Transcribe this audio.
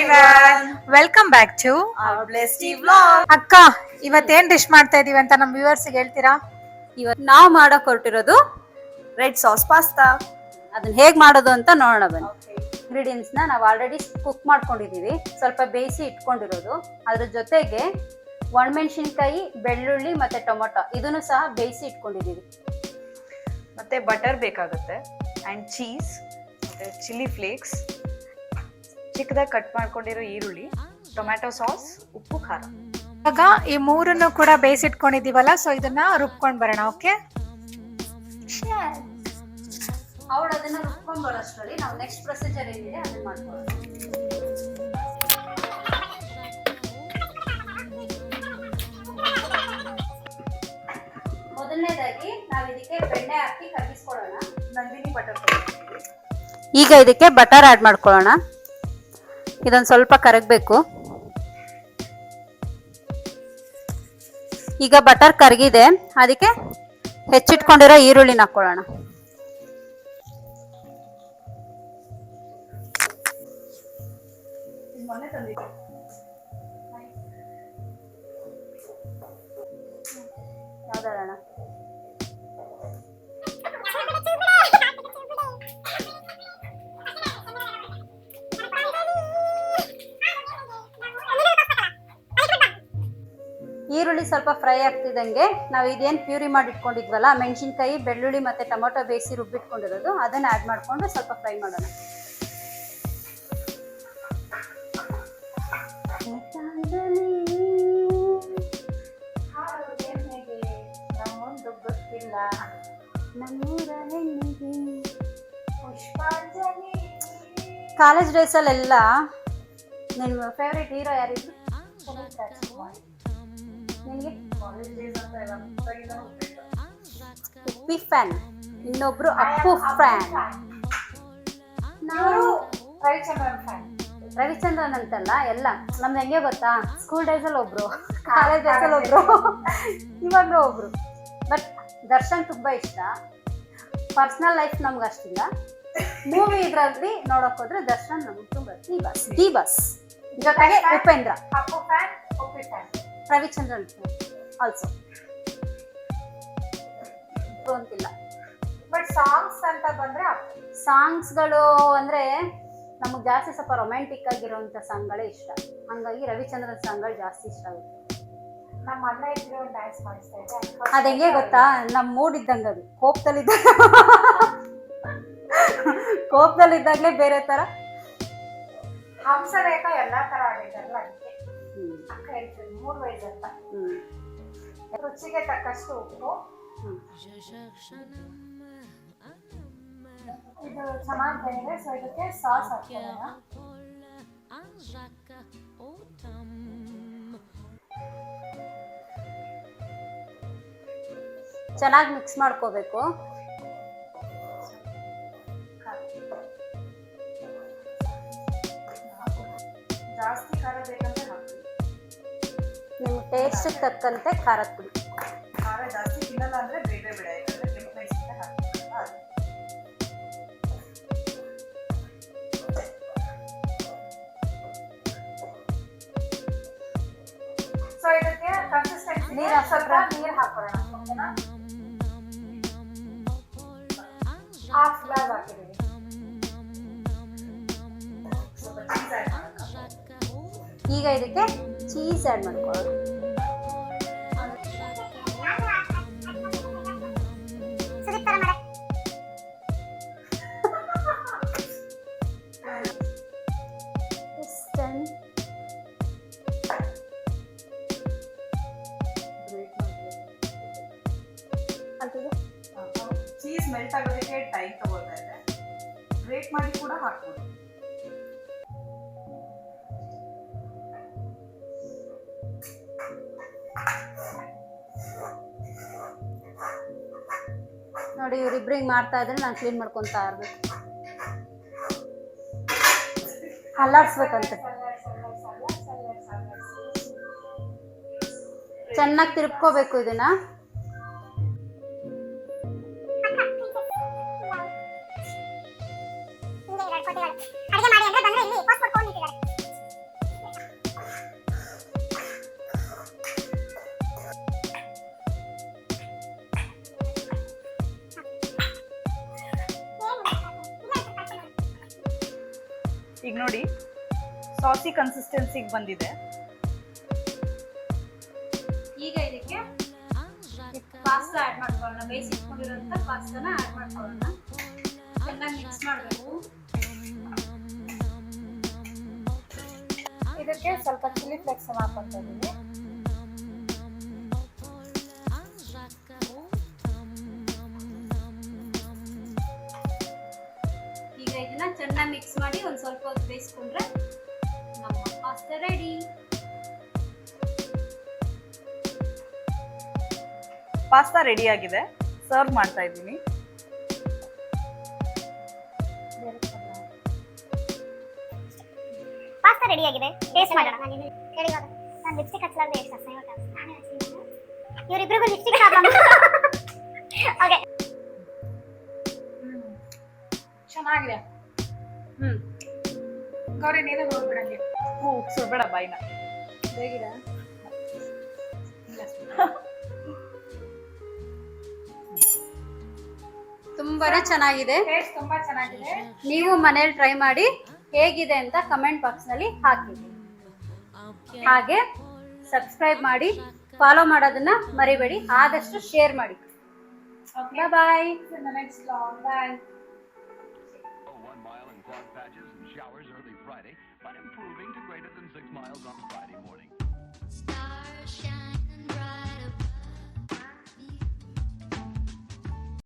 everyone. Welcome back to Our Blessed Vlog. ಅಕ್ಕ. ಇವತ್ತೇನ್ dish ಮಾಡ್ತಾ ಇದೀವಿ ಅಂತ ನಮ್ಮ ವ್ಯೂವರ್ಸ್ ಹೇಳ್ತೀರಾ? ಇವತ್ತು ನಾವು ಮಾಡಕ್ ಹೊರಟಿರೋದು Red sauce pasta. ಅದನ್ನ ಹೇಗ್ ಮಾಡೋದು ಅಂತ ನೋಡೋಣ ಬನ್ನಿ. ಇಂಗ್ರೀಡಿಯೆಂಟ್ಸ್ ನಾವು ಆಲ್ರೆಡಿ ಕುಕ್ ಮಾಡ್ಕೊಂಡಿದೀವಿ, ಸ್ವಲ್ಪ ಬೇಯಿಸಿ ಇಟ್ಕೊಂಡಿರೋದು. ಅದ್ರ ಜೊತೆಗೆ ಒಣಮೆಣಸಿನ್ಕಾಯಿ, ಬೆಳ್ಳುಳ್ಳಿ ಮತ್ತೆ ಟೊಮೊಟೊ ಇದನ್ನು ಸಹ ಬೇಯಿಸಿ ಇಟ್ಕೊಂಡಿದೀವಿ. ಮತ್ತೆ ಬಟರ್ ಬೇಕಾಗುತ್ತೆ ಅಂಡ್ ಚೀಸ್, ಮತ್ತೆ ಚಿಲ್ಲಿ ಫ್ಲೇಕ್ಸ್, ಚಿಕ್ಕದಾಗಿ ಕಟ್ ಮಾಡ್ಕೊಂಡಿರೋ ಈರುಳ್ಳಿ, ಟೊಮ್ಯಾಟೊ ಸಾಸ್, ಉಪ್ಪು, ಖಾರ. ಇವಾಗ ಈ ಮೂರನ್ನು ಕೂಡ ಬೇಯಿಸಿಟ್ಕೊಂಡಿದೀವಲ್ಲ, ಸೊ ಇದನ್ನ ರುಬ್ಕೊಂಡ್ ಬರೋಣ. ಓಕೆ, ಅವಳು ಅದನ್ನ ರುಬ್ಕೊಂಡ್ ಬರೋಷ್ಟರಲ್ಲಿ ನಾವು ನೆಕ್ಸ್ಟ್ ಪ್ರೊಸೀಜರ್ ಏನಿದೆ ಅದನ್ನ ಮಾಡ್ಕೊಳ್ಳೋಣ. ಮೊದಲನೇದಾಗಿ ನಾವು ಇದಕ್ಕೆ ಬೆಣ್ಣೆ ಹಾಕಿ ಕರಗಿಸ್ಕೊಳ್ಳೋಣ. ನಂದಿನಿ ಬಟರ್. ಈಗ ಇದಕ್ಕೆ ಬಟರ್ ಆಡ್ ಮಾಡ್ಕೊಳ್ಳೋಣ. ಇದೊಂದು ಸ್ವಲ್ಪ ಕರಗಬೇಕು. ಈಗ ಬಟರ್ ಕರಗಿದೆ, ಅದಕ್ಕೆ ಹೆಚ್ಚಿಟ್ಕೊಂಡಿರೋ ಈರುಳ್ಳಿನ ಹಾಕೊಳ್ಳೋಣ. ಯಾವ್ದಾರಣ? ಈರುಳ್ಳಿ ಸ್ವಲ್ಪ ಫ್ರೈ ಆಗ್ತಿದ್ದಂಗೆ ನಾವು ಇದೇನು ಪ್ಯೂರಿ ಮಾಡಿ ಇಟ್ಕೊಂಡಿದ್ವಲ್ಲ, ಮೆಣಸಿನ್ಕಾಯಿ, ಬೆಳ್ಳುಳ್ಳಿ ಮತ್ತೆ ಟೊಮೊಟೊ ಬೇಯಿಸಿ ರುಬ್ಬಿಟ್ಕೊಂಡಿರೋದು, ಅದನ್ನ ಆಡ್ ಮಾಡ್ಕೊಂಡು ಸ್ವಲ್ಪ ಫ್ರೈ ಮಾಡೋಣ. ಕಾಲೇಜ್ ಡೇಸ್ ಅಲ್ಲೆಲ್ಲ ನಿನ್ನ ಫೇವ್ರೇಟ್ ಹೀರೋ ಯಾರಿದ್ರು? ಉಪ್ಪಿ ಫ್ಯಾನ್, ಇನ್ನೊಬ್ರು ಅಪ್ಪು ಫ್ಯಾನ್, ನಾವು ರವಿಚಂದ್ರನ್ ಅಂತಲ್ಲ. ಎಲ್ಲ ನಮ್ದು ಹೆಂಗೆ ಗೊತ್ತಾ, ಸ್ಕೂಲ್ ಡೇಸ್ ಅಲ್ಲಿ ಒಬ್ರು, ಕಾಲೇಜ್ ಡೇಸ್ ಅಲ್ಲಿ ಒಬ್ರು, ಇವಾಗಲೂ ಒಬ್ರು. ಬಟ್ ದರ್ಶನ್ ತುಂಬಾ ಇಷ್ಟ. ಪರ್ಸನಲ್ ಲೈಫ್ ನಮ್ಗೆ ಅಷ್ಟಿಲ್ಲ. ಮೂವಿ ಇದ್ರಲ್ಲಿ ನೋಡಕ್ ಹೋದ್ರೆ ದರ್ಶನ್ ನಮ್ಗೆ ತುಂಬಾ ದಿ ಬಸ್. ಜೊತೆಗೆ Upendra, Appu fan, Uppi fan, Ravichandran also ಅಂತಿಲ್ಲ. ಬಟ್ ಸಾಂಗ್ಸ್ ಅಂತ ಬಂದ್ರೆ ಸಾಂಗ್ಸ್ಗಳು ಅಂದ್ರೆ ನಮಗೆ ಜಾಸ್ತಿ ಸ್ವಲ್ಪ ರೊಮ್ಯಾಂಟಿಕ್ ಆಗಿರುವಂತ ಸಾಂಗ್ಗಳೇ ಇಷ್ಟ. ಹಂಗಾಗಿ ರವಿಚಂದ್ರನ್ ಸಾಂಗ್ಗಳು ಜಾಸ್ತಿ ಇಷ್ಟ ಆಗುತ್ತೆ. ನಮ್ಮ ಅಣ್ಣ ಇದ್ರೆ ಒಂದು ಡ್ಯಾನ್ಸ್ ಮಾಡಿಸ್ತಾ ಇದ್ದೆ. ಅದ ಹೆಂಗೆ ಗೊತ್ತಾ, ನಮ್ ಮೂಡ್ ಇದ್ದಂಗ, ಅದು ಕೋಪದಲ್ಲಿದ್ದಾಗಲೇ ಬೇರೆ ತರ. ಹಂಸರೇಖ ಎಲ್ಲಾ ತರ ಆಡಿದಾರಲ್ಲ, ಅದಕ್ಕೆ ಅಕ್ಕ ಹೇಳ್ತೀನಿ 3 ವಯಸ್ಸು ಅಂತ. ರುಚಿಗೆ ತಕ್ಕಷ್ಟು ಉಪ್ಪು. ಇದು ಚೆನ್ನಾಗಿ ಬೆಂದಿದೆ, ಸೊ ಇದಕ್ಕೆ ಸಾಸ್ ಹಾಕೋಣ. ಚೆನ್ನಾಗಿ ಮಿಕ್ಸ್ ಮಾಡ್ಕೋಬೇಕು. ಜಾಸ್ತಿ ಖಾರ ಬೇಕಂದ್ರೆ ಹಾಕಿ, ನಿಮ್ಮ ಟೇಸ್ಟಿಗೆ ತಕ್ಕಂತೆ ಖಾರದ ಪುಡಿ. ಖಾರ ಜಾಸ್ತಿ ತಿನ್ನಲ್ಲ ಅಂದ್ರೆ ಬೇಡ, ಯಾಕಂದ್ರೆ ಕೆಂಪು ಮೆಣಸಿನ್ಕಾಯಿ ಹಾಕ್ತೀವಲ್ಲ ಅದು. ಸೊ ಇದಕ್ಕೆ ಕನ್ಸಿಸ್ಟೆನ್ಸಿ ನೀರು ಸ್ವಲ್ಪ ನೀರು ಹಾಕೋಣ. ಹಾಫ್ ಗ್ಲಾಸ್ ಹಾಕಿದ್ದೀವಿ. ಸ್ವಲ್ಪ ಚೀಸ್ ಆ್ಯಡ್ ಮಾಡೋಣ. ಈಗ ಇದಕ್ಕೆ ಚೀಸ್ ಆ್ಯಡ್ ಮಾಡ್ಕೊಳ್ಳೋಣ. ಚೀಸ್ ಮೆಲ್ಟ್ ಆಗೋದಕ್ಕೆ ಟೈಮ್ ತಗೊಳ್ತಾ ಇದೆ. ಬ್ರೇಕ್ ಮಾಡಿ ಕೂಡ ಹಾಕ್ಬೋದು. ನೋಡಿ, ಇವ್ರಿಬ್ರಿಗೆ ಮಾಡ್ತಾ ಇದ್ರೆ ನಾನು ಕ್ಲೀನ್ ಮಾಡ್ಕೊತಾ ಇರ್ಬೇಕು, ಅಲ್ಲಾಡ್ಸ್ಬೇಕಂತೆ. ಚೆನ್ನಾಗಿ ತಿರುಗ್ಕೋಬೇಕು ಇದನ್ನ. ಅಡುಗೆ ಮಾಡಿ ಅಂದ್ರೆ ಬಂದ್ರೆ ಇಲ್ಲಿ ಪಾಸ್ಪೋರ್ಟ್ ಕೊಂಡು ನಿಂತಿದ್ದಾರೆ. ಈಗ ನೋಡಿ ಸಾಸಿ ಕನ್ಸಿಸ್ಟೆನ್ಸಿಗೆ ಬಂದಿದೆ. ಈಗ ಇದಕ್ಕೆ ಪಾಸ್ತಾ ಆ್ಯಡ್ ಮಾಡ್ಕೊಳ್ಳೋಣ. ಬೇಯಿಸಿಟ್ಕೊಂಡಿರೋಂಥ ಪಾಸ್ತಾನ ಆ್ಯಡ್ ಮಾಡ್ಕೊಳ್ಳೋಣ. ಚೆನ್ನಾಗಿ ಮಿಕ್ಸ್ ಮಾಡಬೇಕು. ಇದಕ್ಕೆ ಸ್ವಲ್ಪ ಚಿಲ್ಲಿ ಫ್ಲೇಕ್ಸ್ ಹಾಕ್ಕೊತಾ ಇದ್ದೀನಿ. ಈಗ ಇದನ್ನ ಚೆನ್ನಾಗಿ ಮಿಕ್ಸ್ ಮಾಡಿ ಒಂದು ಸ್ವಲ್ಪ ಹೊತ್ತು ಬೇಯಿಸ್ಕೊಂಡ್ರೆ ನಮ್ಮ ಪಾಸ್ತಾ ರೆಡಿ. ಪಾಸ್ತಾ ರೆಡಿ ಆಗಿದೆ, ಸರ್ವ್ ಮಾಡ್ತಾ ಇದ್ದೀನಿ. ಪಾಸ್ತಾ ರೆಡಿ ಆಗಿದೆ, ಟೇಸ್ಟ್ ಮಾಡೋಣ. ನಾನು ಲಿಪ್ಸ್ಟಿಕ್ ಹಚ್ಚಲಾರ್ದೆ ಎಷ್ಟು ಅಸಹ್ಯ ಇವರಿಬ್ರಿಗೂ ಲಿಪ್ಸ್ಟಿಕ್ ಪ್ರಾಬ್ಲಮ್. ಓಕೆ, ಚೆನ್ನಾಗಿದೆ. ಗೌರಿ ನೀನು ನೋಡ್ಬಿಡಂಗೆ. ಸುಡ್ಬೇಡ ಬಾಯಿನ. ಬೇಗಿಡ ತುಂಬಾನೇ ಚೆನ್ನಾಗಿದೆ. ಟೇಸ್ಟ್ ತುಂಬಾ ಚೆನ್ನಾಗಿದೆ. ನೀವು ಮನೇಲಿ ಟ್ರೈ ಮಾಡಿ ಹೇಗಿದೆ ಅಂತ ಕಮೆಂಟ್ ಬಾಕ್ಸ್ ನಲ್ಲಿ ಹಾಕಿ. ಹಾಗೆ ಸಬ್ಸ್ಕ್ರೈಬ್ ಮಾಡಿ, ಫಾಲೋ ಮಾಡೋದನ್ನ ಮರಿಬೇಡಿ. ಆದಷ್ಟು ಶೇರ್ ಮಾಡಿ. Okay. Bye. See you in the next vlog. Bye. 1 mile in fog patches and showers early Friday, but improving to greater than 6 miles on Friday morning. Stars shine.